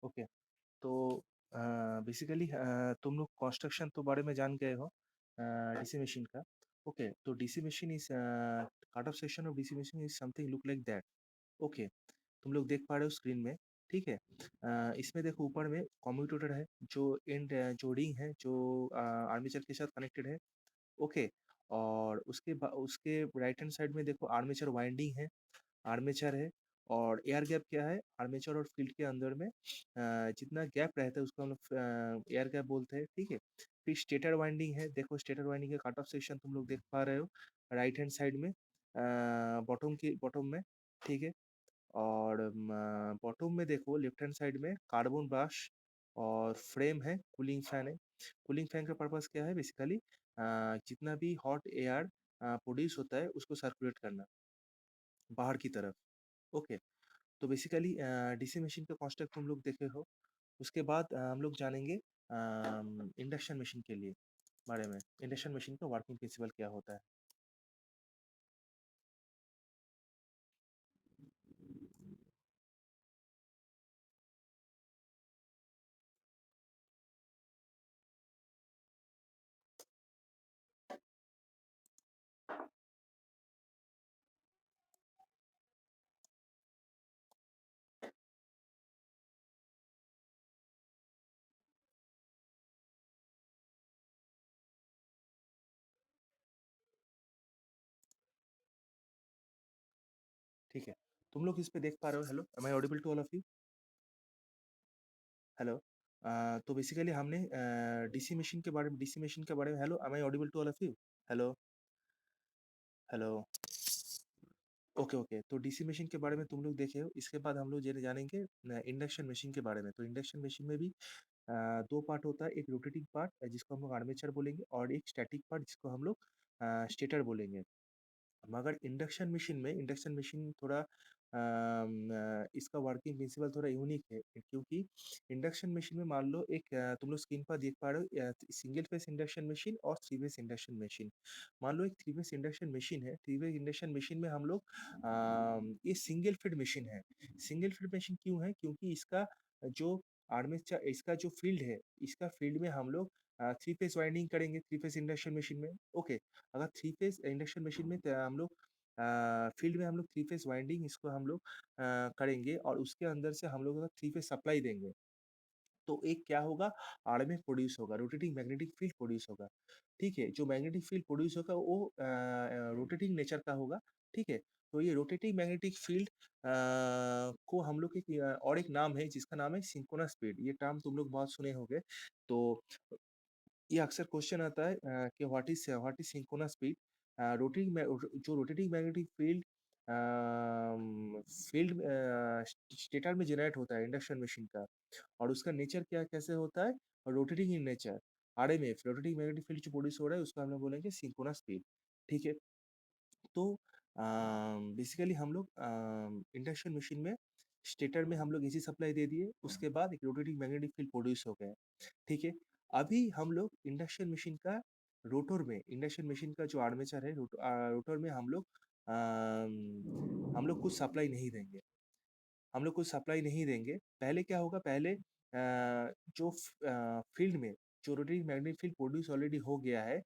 Okay. तो basically तुम लोग कंस्ट्रक्शन तो बारे में जान गए हो डीसी मशीन का। ओके, तो DC machine is cart of section of DC machine is something look like that. Okay, तुम लोग देख पा रहे हो स्क्रीन में। ठीक है। इसमें देखो ऊपर में कम्यूटेटर है, जो एंड जो रिंग है, जो आर्मेचर के साथ कनेक्टेड है। ओके। और उसके राइट हैंड साइड में देखो आर्मेचर वाइंडिंग है, आर्मेचर है। और एयर गैप क्या है, आर्मेचर और फील्ड के अंदर में जितना गैप रहता है उसको हम लोग एयर गैप बोलते हैं। ठीक है। फिर स्टेटर वाइंडिंग है, देखो स्टेटर वाइंडिंग का कट ऑफ सेक्शन तुम लोग देख पा रहे हो राइट हैंड साइड में, बॉटम में। ठीक है। और बॉटम में देखो लेफ्ट हैंड साइड में कार्बन ब्रश और फ्रेम है, कूलिंग फैन है। कूलिंग फैन का पर्पस क्या है बेसिकली, जितना भी हॉट एयर प्रोड्यूस होता है उसको सर्कुलेट करना बाहर की तरफ। ओके। तो बेसिकली डीसी मशीन का कॉन्सेप्ट तुम लोग देखे हो। उसके बाद हम लोग जानेंगे इंडक्शन मशीन के लिए बारे में, इंडक्शन मशीन का वर्किंग प्रिंसिपल क्या होता है। ठीक है। तुम लोग इस पे देख पा रहे हो, hello am I audible to all of you? Hello. तो बेसिकली हमने डीसी मशीन के बारे में, hello am I audible to all of you? Hello. Hello. Okay okay, तो डीसी मशीन के बारे में तुम लोग देखे हो। इसके बाद हम लोग ये जानेंगे इंडक्शन मशीन के बारे में। तो इंडक्शन मशीन में भी दो पार्ट होता है, एक रोटेटिंग पार्ट जिसको हम लोग आर्मेचर बोलेंगे, और एक स्टैटिक पार्ट जिसको हम लोग स्टेटर बोलेंगे। मगर इंडक्शन मशीन थोड़ा इसका वर्किंग प्रिंसिपल थोड़ा यूनिक है, क्योंकि इंडक्शन मशीन में मान लो एक तुम लोग स्क्रीन पर देख पा रहे हो सिंगल फेस इंडक्शन मशीन और थ्री फेस इंडक्शन मशीन। मान लो एक थ्री फेस इंडक्शन मशीन है, थ्री फेस इंडक्शन मशीन में हम लोग ये सिंगल फीड मशीन है। सिंगल फीड मशीन क्यों है, क्योंकि इसका जो आर्मेचर, इसका जो फील्ड है, इसका फील्ड में हम लोग थ्री फेस वाइंडिंग करेंगे थ्री फेस इंडक्शन मशीन में। ओके। अगर थ्री फेस इंडक्शन मशीन में हम लोग फील्ड में हम लोग थ्री फेस वाइंडिंग इसको हम लोग करेंगे, और उसके अंदर से हम लोग अगर थ्री फेस सप्लाई देंगे तो एक क्या होगा, आरएमएफ प्रोड्यूस होगा, रोटेटिंग मैग्नेटिक फील्ड प्रोड्यूस होगा। ठीक है। जो मैग्नेटिक फील्ड प्रोड्यूस होगा वो रोटेटिंग नेचर का होगा। ठीक है। तो ये रोटेटिंग मैग्नेटिक फील्ड को हम लोग और एक नाम है जिसका नाम है सिंक्रोनस स्पीड। ये टर्म तुम लोग बहुत सुने होंगे। तो ये अक्सर क्वेश्चन आता है कि व्हाट इज सिंक्रोनस स्पीड। जो rotating magnetic field field stator में जनरेट होता है इंडक्शन मशीन का, और उसका नेचर क्या कैसे होता है, rotating in nature. RMF rotating magnetic field जो प्रोड्यूस हो रहा है उसको हम लोग बोलेंगे सिंक्रोनस स्पीड। ठीक है। तो बेसिकली हम लोग इंडक्शन मशीन में स्टेटर में हम लोग एसी सप्लाई दे दिए, उसके बाद एक रोटेटिंग मैग्नेटिक फील्ड प्रोड्यूस हो गया। ठीक है। अभी हम लोग इंडक्शन मशीन का रोटर में, इंडक्शन मशीन का जो आर्मेचर है, रोटर में हम लोग कुछ सप्लाई नहीं देंगे। हम लोग कुछ सप्लाई नहीं देंगे। पहले क्या होगा, पहले जो फील्ड में जो rotating magnetic field produce already हो गया है,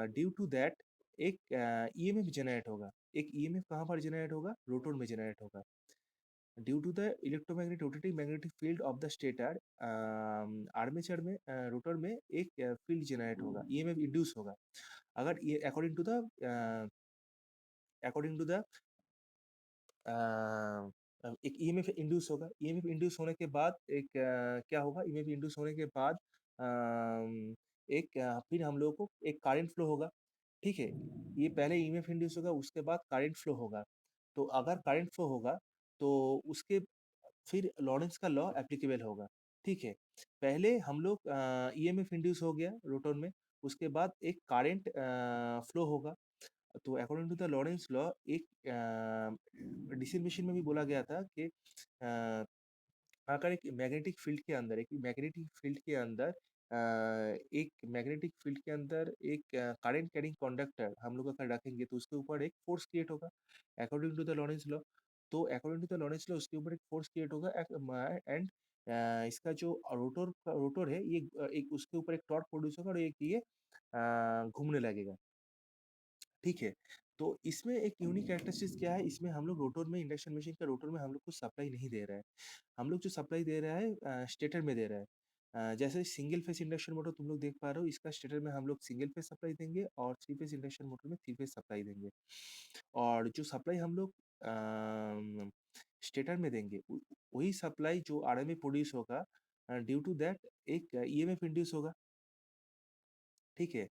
ड्यू टू दैट एक ईएमएफ जनरेट होगा। एक ईएमएफ कहाँ पर जनरेट होगा, रोटर में जनरेट होगा। Due to the electromagnetic rotating magnetic field of the stator, armature में रोटर में एक फील्ड जनरेट होगा, ईएमएफ इंड्यूस होगा। अगर ये अकॉर्डिंग टू द एक ईएमएफ इंड्यूस होगा। ईएमएफ इंड्यूस होने के बाद एक क्या होगा, ईएमएफ इंड्यूस होने के बाद फिर हम लोगों को एक करंट फ्लो होगा। ठीक है। ये पहले ईएमएफ इंड्यूस होगा, उसके बाद करंट फ्लो होगा। तो अगर करंट फ्लो होगा तो उसके फिर लॉरेंस का लॉ एप्लीकेबल होगा। ठीक है। पहले हम लोग ईएमएफ इंड्यूस हो गया रोटर में, उसके बाद एक करंट फ्लो होगा। तो according to the Lorentz law एक डीसी मशीन में भी बोला गया था कि अ, अगर एक मैग्नेटिक फील्ड के अंदर एक करंट कैरिंग कंडक्टर हम लोग अगर रखेंगे तो उसके ऊपर एक फोर्स क्रिएट होगा, according to the Lorentz law. तो according to the Lorentz law उसके ऊपर एक फोर्स क्रिएट होगा एंड इसका जो रोटर है ये एक उसके ऊपर एक टॉर्क प्रोड्यूस होगा और एक ये घूमने लगेगा। ठीक है। तो इसमें एक यूनिक कैरेक्टरिस्टिक्स क्या है, इसमें हम लोग रोटर में इंडक्शन मशीन का रोटर में हम लोग को सप्लाई नहीं दे रहा है। हम लोग जो सप्लाई दे रहा है स्टेटर में दे रहा है। जैसे सिंगल फेस इंडक्शन मोटर तुम लोग देख पा रहे हो, इसका स्टेटर में हम लोग सिंगल फेस सप्लाई देंगे और थ्री फेस इंडक्शन मोटर में थ्री फेस सप्लाई देंगे। और जो सप्लाई हम लोग स्टेटर में देंगे वही सप्लाई जो आरएमए प्रोड्यूस होगा, ड्यू टू दैट एक ईएमएफ इंड्यूस होगा। ठीक है।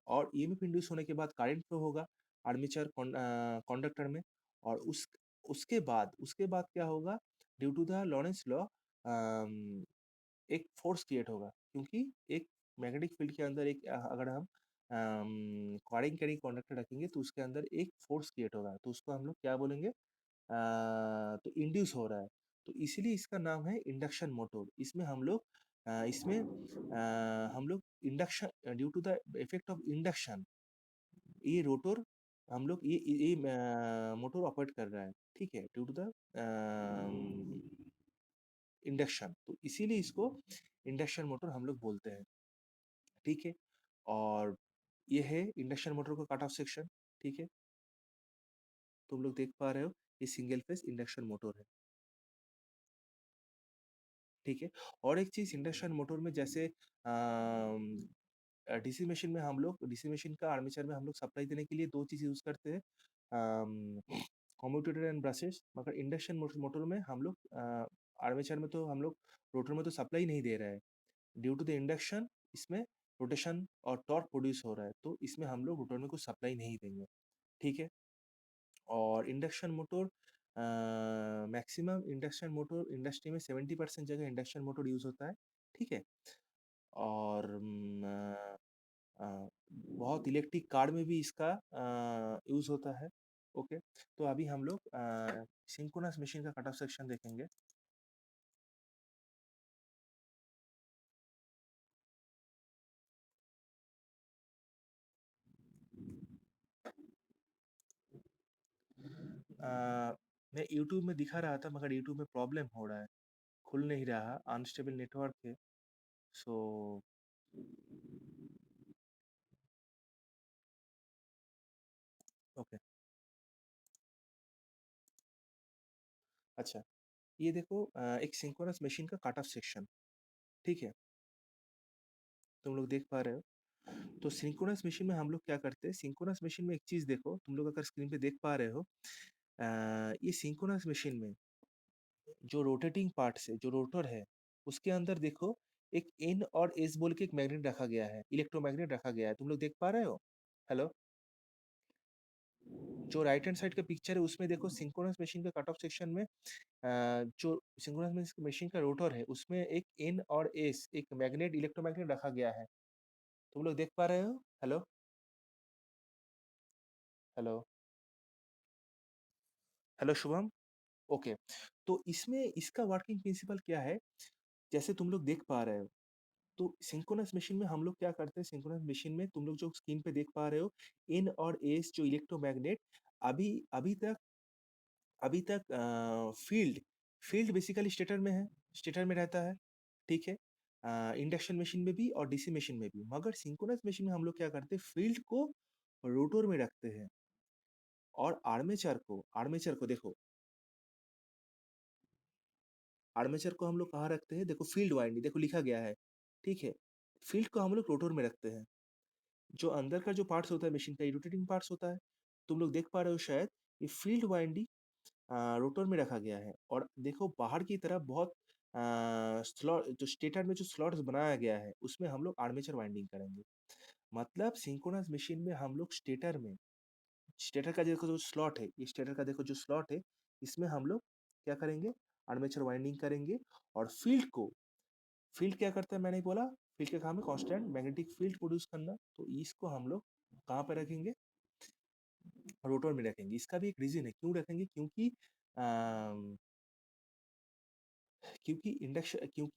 और ईएमएफ इंड्यूस होने के बाद करंट फ्लो होगा आर्मेचर कंडक्टर में। और उसके बाद क्या होगा, due to the Lorentz law एक फोर्स क्रिएट होगा, क्योंकि एक मैग्नेटिक फील्ड के अंदर अगर हम कॉइलिंग कैरिंग कंडक्टर रखेंगे तो उसके अंदर एक फोर्स क्रिएट होगा, तो उसको हम लोग क्या बोलेंगे, तो इंड्यूस हो रहा है। तो इसीलिए इसका नाम है इंडक्शन मोटर। इसमें हम लोग induction due to the effect of induction ये रोटर हम लोग ये मोटर ऑपरेट कर रहा है। ठीक है, ड्यू टू द इंडक्शन, तो इसीलिए इसको इंडक्शन मोटर हम लोग बोलते हैं। ठीक है। और ये है इंडक्शन मोटर का कट ऑफ सेक्शन। ठीक है, तुम लोग देख पा रहे हो ये सिंगल फेस इंडक्शन मोटर है। ठीक है। और एक चीज इंडक्शन मोटर में जैसे डीसी मशीन में हम लोग डीसी मशीन का आर्मेचर में हम लोग सप्लाई देने के लिए दो चीज यूज करते हैं, कम्यूटेटर एंड ब्रशेस। मगर इंडक्शन मोटर में हम लोग आर्मेचर में तो हम लोग रोटर में तो सप्लाई नहीं दे रहे हैं, ड्यू टू द इंडक्शन इसमें रोटेशन और टॉर्क प्रोड्यूस हो रहा है, तो इसमें हम लोग रोटर में कुछ सप्लाई नहीं देंगे। ठीक है। और induction motor maximum induction motor industry में 70% जगह इंडक्शन मोटर यूज होता है। ठीक है। और बहुत इलेक्ट्रिक कार में भी इसका यूज होता है। ओके। तो अभी हम लोग सिंक्रोनस मशीन का कट ऑफ सेक्शन देखेंगे। मैं यूट्यूब में दिखा रहा था मगर यूट्यूब में प्रॉब्लम हो रहा है, खुल नहीं रहा, अनस्टेबल नेटवर्क है। So okay. अच्छा, ये देखो एक सिंक्रोनस मशीन का कट ऑफ सेक्शन। ठीक है, तुम लोग देख पा रहे हो। तो सिंक्रोनस मशीन में हम लोग क्या करते हैं, सिंक्रोनस मशीन में एक चीज देखो, तुम लोग अगर स्क्रीन पे देख पा रहे हो, ये सिंक्रोनस मशीन में जो रोटेटिंग पार्ट है, जो रोटर है, उसके अंदर देखो एक एन और एस बोल के एक मैग्नेट रखा गया है, इलेक्ट्रोमैग्नेट रखा गया है, तुम लोग देख पा रहे हो। हेलो। जो राइट हैंड साइड का पिक्चर है उसमें देखो सिंक्रोनस मशीन का कट ऑफ सेक्शन में जो सिंक्रोनस मशीन का रोटर है उसमें एक एन और एस एक मैग्नेट इलेक्ट्रोमैग्नेट रखा गया है, तुम लोग देख पा रहे हो। Hello. Hello. Hello Shubham. Okay. तो इसमें इसका वर्किंग प्रिंसिपल क्या है, जैसे तुम लोग देख पा रहे हो, तो सिंक्रोनस मशीन में हम लोग क्या करते हैं, सिंक्रोनस मशीन में तुम लोग जो स्क्रीन पे देख पा रहे हो, इन और एस जो इलेक्ट्रोमैग्नेट, अभी अभी तक फील्ड फील्ड बेसिकली स्टेटर में है, स्टेटर में रहता है। ठीक है। इंडक्शन मशीन में भी और डीसी मशीन में भी, मगर सिंक्रोनस मशीन में हम लोग क्या करते हैं, फील्ड को रोटर में रखते हैं और आर्मेचर को देखो, आर्मेचर को हम लोग कहाँ रखते हैं, देखो फील्ड वाइंडिंग देखो लिखा गया है। ठीक है। फील्ड को हम लोग रोटर में रखते हैं, जो अंदर का जो पार्ट्स होता है मशीन का रोटेटिंग पार्ट्स होता है, तुम लोग देख पा रहे हो शायद, ये फील्ड वाइंडिंग रोटर में रखा गया है। और देखो बाहर की तरफ बहुत स्लॉट, जो स्टेटर में जो स्लॉट्स बनाया गया है उसमें हम लोग आर्मेचर वाइंडिंग करेंगे। मतलब सिंक्रोनस मशीन में हम लोग स्टेटर का देखो जो स्लॉट है, ये स्टेटर का देखो जो स्लॉट है, इसमें हम लोग क्या करेंगे, आर्मेचर वाइंडिंग करेंगे। और फील्ड क्या करता है, मैंने ही बोला, फील्ड का काम है कांस्टेंट मैग्नेटिक फील्ड प्रोड्यूस करना, तो इसको हम लोग कहाँ पे रखेंगे, रोटर में रखेंगे। इसका भी एक रीजन है क्यों रखेंगे, क्योंकि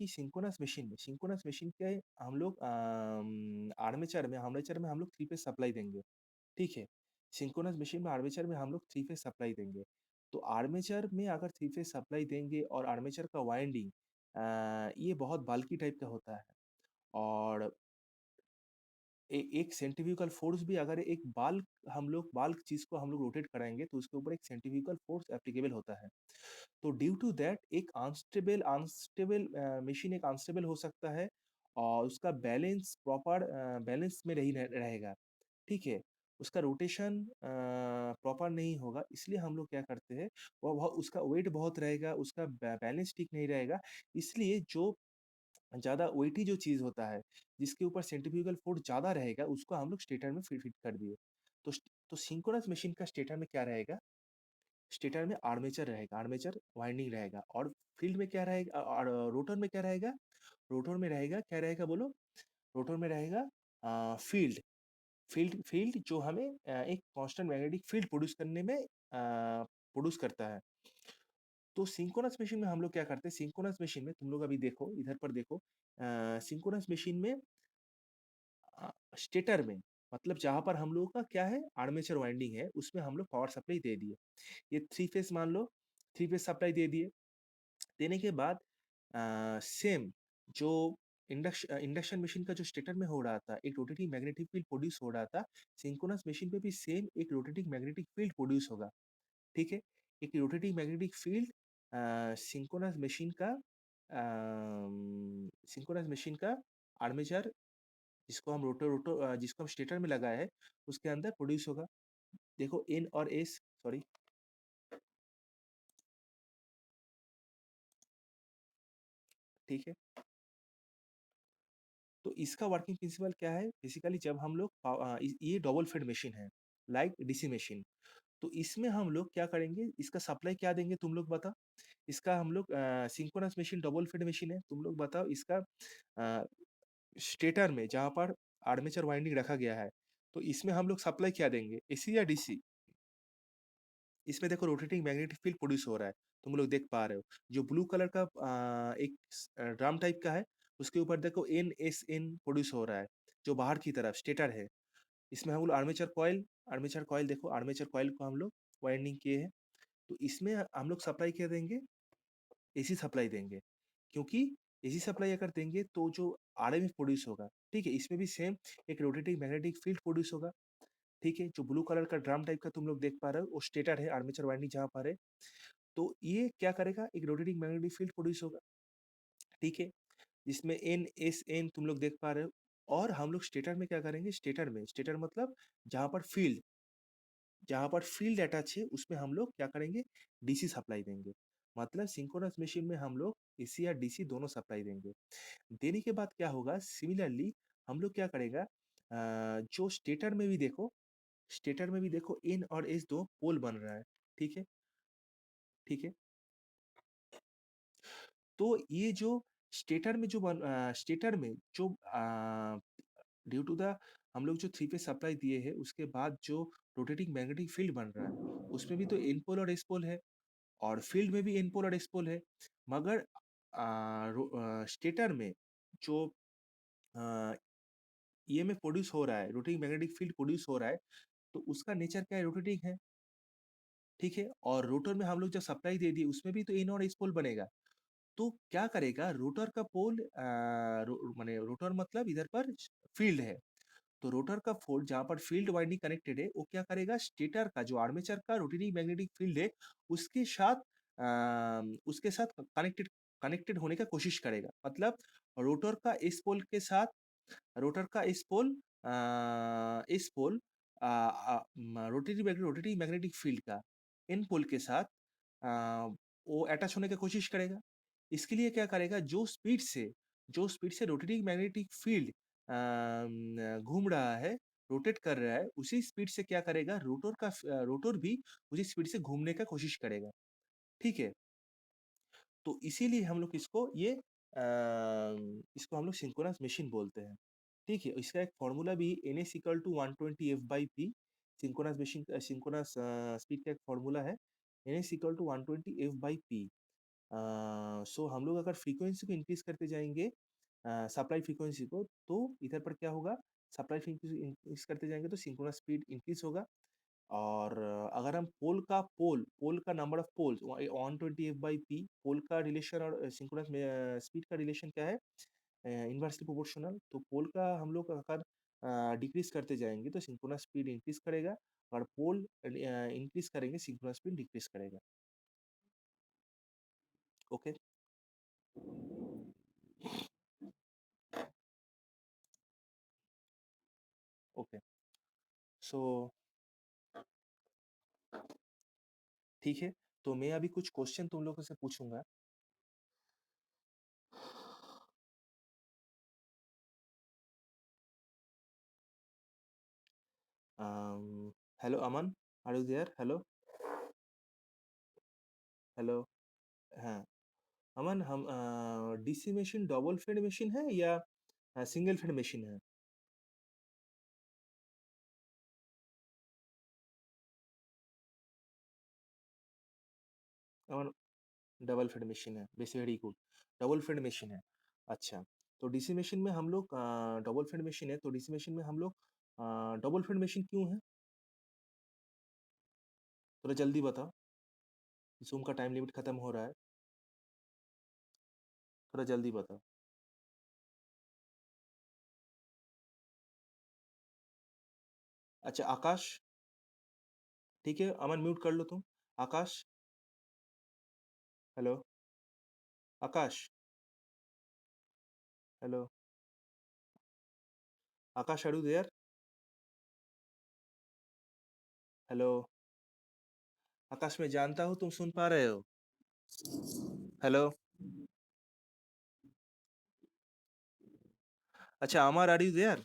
सिंक्रोनस मशीन के हम लोग आर्मेचर में हम लोग थ्री फेज सप्लाई देंगे। ठीक है। सिंक्रोनस मशीन में आर्मेचर में हम लोग थ्री फेज सप्लाई देंगे। तो आर्मेचर में अगर थ्री फेज सप्लाई देंगे और आर्मेचर का वाइंडिंग ये बहुत बल्की टाइप का होता है, और एक सेंट्रीफ्यूगल फोर्स भी, अगर एक बाल्क चीज को हम लोग रोटेट कराएंगे तो उसके ऊपर एक सेंट्रीफ्यूगल फोर्स एप्लीकेबल होता है। तो ड्यू टू दैट एक अनस्टेबल अनस्टेबल मशीन एक अनस्टेबल हो सकता है, और उसका बैलेंस प्रॉपर बैलेंस में नहीं रहेगा। ठीक है, उसका रोटेशन प्रॉपर नहीं होगा, इसलिए हम लोग क्या करते हैं, वो बहुत उसका वेट बहुत रहेगा, उसका बैलेंस ठीक नहीं रहेगा। इसलिए जो ज़्यादा वेटी जो चीज़ होता है, जिसके ऊपर सेंट्रीफ्यूगल फोर्स ज़्यादा रहेगा, उसको हम लोग स्टेटर में फिट फिट कर दिए। तो सिंक्रोनस मशीन का स्टेटर में क्या रहेगा, स्टेटर में आर्मेचर रहेगा, आर्मेचर वाइंडिंग रहेगा, और फील्ड में क्या रहेगा, और रोटर में क्या रहेगा, रोटर में रहेगा, क्या रहेगा बोलो, रोटर में रहेगा फील्ड। फील्ड जो हमें एक कांस्टेंट मैग्नेटिक फील्ड प्रोड्यूस करने में प्रोड्यूस करता है। तो सिंक्रोनस मशीन में हम लोग क्या करते हैं, सिंक्रोनस मशीन में तुम लोग अभी देखो, इधर पर देखो, सिंक्रोनस मशीन में स्टेटर में, मतलब जहां पर हम लोगों का क्या है, आर्मेचर वाइंडिंग है, उसमें हम लोग पावर सप्लाई दे दिए। ये थ्री फेस मान लो, थ्री फेस सप्लाई दे दिए। देने के बाद सेम जो इंडक्शन मशीन का जो स्टेटर में हो रहा था, एक रोटेटिंग मैग्नेटिक फील्ड प्रोड्यूस हो रहा था, सिंक्रोनस मशीन पे भी सेम एक रोटेटिंग मैग्नेटिक फील्ड प्रोड्यूस होगा। ठीक है, एक rotating magnetic field synchronous machine का सिंक्रोनस मशीन का आर्मेचर, जिसको हम जिसको हम स्टेटर में लगाए हैं, उसके अंदर प्रोड्यूस होगा। देखो एन और एस, सॉरी, ठीक है। तो इसका वर्किंग प्रिंसिपल क्या है, बेसिकली जब हम लोग ये डबल फेड मशीन है, लाइक डीसी मशीन, तो इसमें हम लोग क्या करेंगे, इसका सप्लाई क्या देंगे, तुम लोग बताओ। इसका हम लोग synchronous machine double fed machine है, तुम लोग बताओ इसका स्टेटर में जहाँ पर आर्मेचर वाइंडिंग रखा गया है, तो इसमें हम लोग सप्लाई क्या देंगे, एसी या डीसी। इसमें देखो रोटेटिंग मैग्नेटिक फील्ड प्रोड्यूस हो रहा है, तुम लोग देख पा रहे हो, जो ब्लू कलर का एक ड्रम टाइप का है, उसके ऊपर देखो एन प्रोड्यूस हो रहा है, जो बाहर की तरफ स्टेटर है। इसमें हम लोग आर्मेचर कॉइल देखो, आर्मेचर कॉइल को हम लोग वाइंडिंग किए हैं। तो इसमें हम लोग सप्लाई क्या देंगे, एसी सप्लाई देंगे, क्योंकि एसी सप्लाई अगर देंगे तो जो आरएमएफ प्रोड्यूस होगा, ठीक है, इसमें भी सेम एक रोटेटिंग मैग्नेटिक फील्ड प्रोड्यूस होगा। ठीक है, जो ब्लू कलर का ड्रम टाइप का तुम लोग देख पा रहे हो, वो स्टेटर है, आर्मेचर वाइंडिंग जहाँ पर है। तो ये क्या करेगा, एक रोटेटिंग मैग्नेटिक फील्ड प्रोड्यूस होगा। ठीक है, जिसमें एन तुम लोग देख पा रहे हो। और हम लोग स्टेटर में क्या करेंगे, स्टेटर मतलब जहाँ पर फील्ड जहाँ पर फील्ड अटैच है, उसमें हम लोग क्या करेंगे, डीसी सप्लाई देंगे। मतलब सिंक्रोनस मशीन में हम लोग एसी या डीसी दोनों सप्लाई देंगे। देने के बाद क्या होगा, सिमिलरली हम लोग क्या करेगा, जो स्टेटर में भी देखो इन और एस दो पोल बन रहा है। ठीक है, ठीक है। तो ये जो स्टेटर में जो ड्यू टू द हम लोग जो थ्री फेज सप्लाई दिए हैं, उसके बाद जो रोटेटिंग मैग्नेटिक फील्ड बन रहा है, उसमें भी तो एन पोल और एस पोल है, और फील्ड में भी एन पोल और एस पोल है। मगर स्टेटर में जो ईएमएफ प्रोड्यूस हो रहा है, रोटेटिंग मैग्नेटिक फील्ड प्रोड्यूस हो रहा है, तो उसका नेचर क्या है, रोटेटिंग है। ठीक है, और रोटर में हम लोग जब सप्लाई दे दिए, उसमें भी तो इन और एस पोल बनेगा। तो क्या करेगा, रोटर का पोल माने रोटर मतलब इधर पर फील्ड है, तो रोटर का पोल जहाँ पर फील्ड वाइंडिंग कनेक्टेड है, वो क्या करेगा, स्टेटर का जो आर्मेचर का रोटेटिंग मैग्नेटिक फील्ड है, उसके साथ कनेक्टेड कनेक्टेड होने का कोशिश करेगा। मतलब रोटर का इस पोल के साथ रोटर का इस पोल रोटेटिंग मैग्नेटिक फील्ड का इन पोल के साथ आ, वो अटैच होने की कोशिश करेगा। इसके लिए क्या करेगा, जो स्पीड से रोटेटिंग मैग्नेटिक फील्ड घूम रहा है, रोटेट कर रहा है, उसी स्पीड से क्या करेगा, रोटर भी उसी स्पीड से घूमने का कोशिश करेगा। ठीक है, तो इसीलिए हम लोग इसको हम लोग सिंक्रोनस मशीन बोलते हैं। ठीक है, इसका एक फॉर्मूला भी N S equal to 120 F/P, synchronous speed का एक फॉर्मूला है, N S equal to 120 F/P। So हम लोग अगर फ्रीक्वेंसी को इंक्रीज करते जाएंगे, सप्लाई फ्रीक्वेंसी को, तो इधर पर क्या होगा, सप्लाई फ्रीक्वेंसी इंक्रीज करते जाएंगे तो सिंक्रोनस स्पीड इंक्रीज होगा। और अगर हम पोल का number of poles 120 f by p, pole का रिलेशन और सिंक्रोनस में स्पीड का रिलेशन क्या है? Inversely proportional. तो पोल का हम लोग अगर डिक्रीज करते जाएंगे तो सिंक्रोनस स्पीड इंक्रीज करेगा, और पोल इंक्रीज करेंगे सिंक्रोनस स्पीड डिक्रीज करेगा। ओके। ओके। सो ठीक है, तो मैं अभी कुछ क्वेश्चन तुम लोगों से पूछूंगा। Hello Aman, are you there? Hello. Hello. हाँ अमन, हम DC machine double fed machine है या सिंगल फेड मशीन है? अमन, डबल फेड मशीन है, very good. Double fed machine है। अच्छा, तो डीसी मशीन में हम लोग डबल फेड मशीन है, तो डीसी मशीन में हम लोग डबल फेड मशीन क्यों है? थोड़ा जल्दी बताओ, जूम का टाइम लिमिट खत्म हो रहा है। थोड़ा जल्दी बताओ। अच्छा आकाश, ठीक है अमन, म्यूट कर लो तुम। Akash, hello. Akash, hello. Akash, are you there? Hello. Akash, मैं जानता हूँ तुम सुन पा रहे हो। हेलो। अच्छा अमर, आर यू देयर?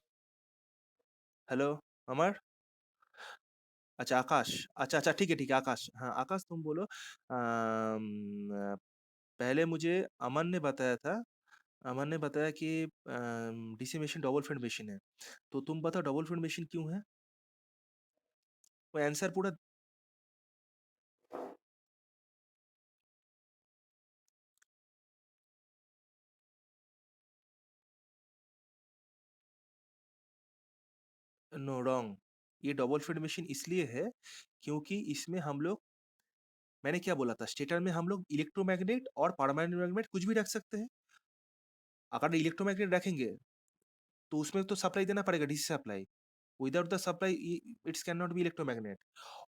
हेलो। अमर। अच्छा आकाश। अच्छा अच्छा, ठीक है आकाश। हाँ आकाश, तुम बोलो। पहले मुझे अमन ने बताया था, अमन ने बताया कि DC machine double field machine है। तो तुम बताओ डबल फील्ड मशीन क्यों है? वो आंसर पूरा। No, wrong. ये डबल फील्ड मशीन इसलिए है क्योंकि इसमें हम लोग, मैंने क्या बोला था, स्टेटर में हम लोग इलेक्ट्रोमैग्नेट और परमानेंट मैग्नेट कुछ भी रख सकते हैं। अगर इलेक्ट्रोमैग्नेट रखेंगे तो उसमें तो सप्लाई देना पड़ेगा, DC supply. Without the supply it's can not be electromagnet.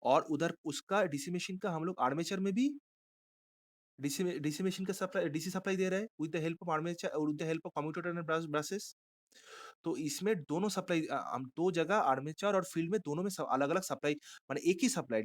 और उधर उसका डीसी मशीन का हम लोग आर्मेचर में भी डीसी मशीन का सप्लाई, डीसी सप्लाई दे रहे हैं with the help of armature और with the help of commutator and brushes. तो इसमें दोनों सप्लाई, हम दो जगह आर्मेचर और फील्ड में दोनों में अलग अलग सप्लाई, माने एक ही सप्लाई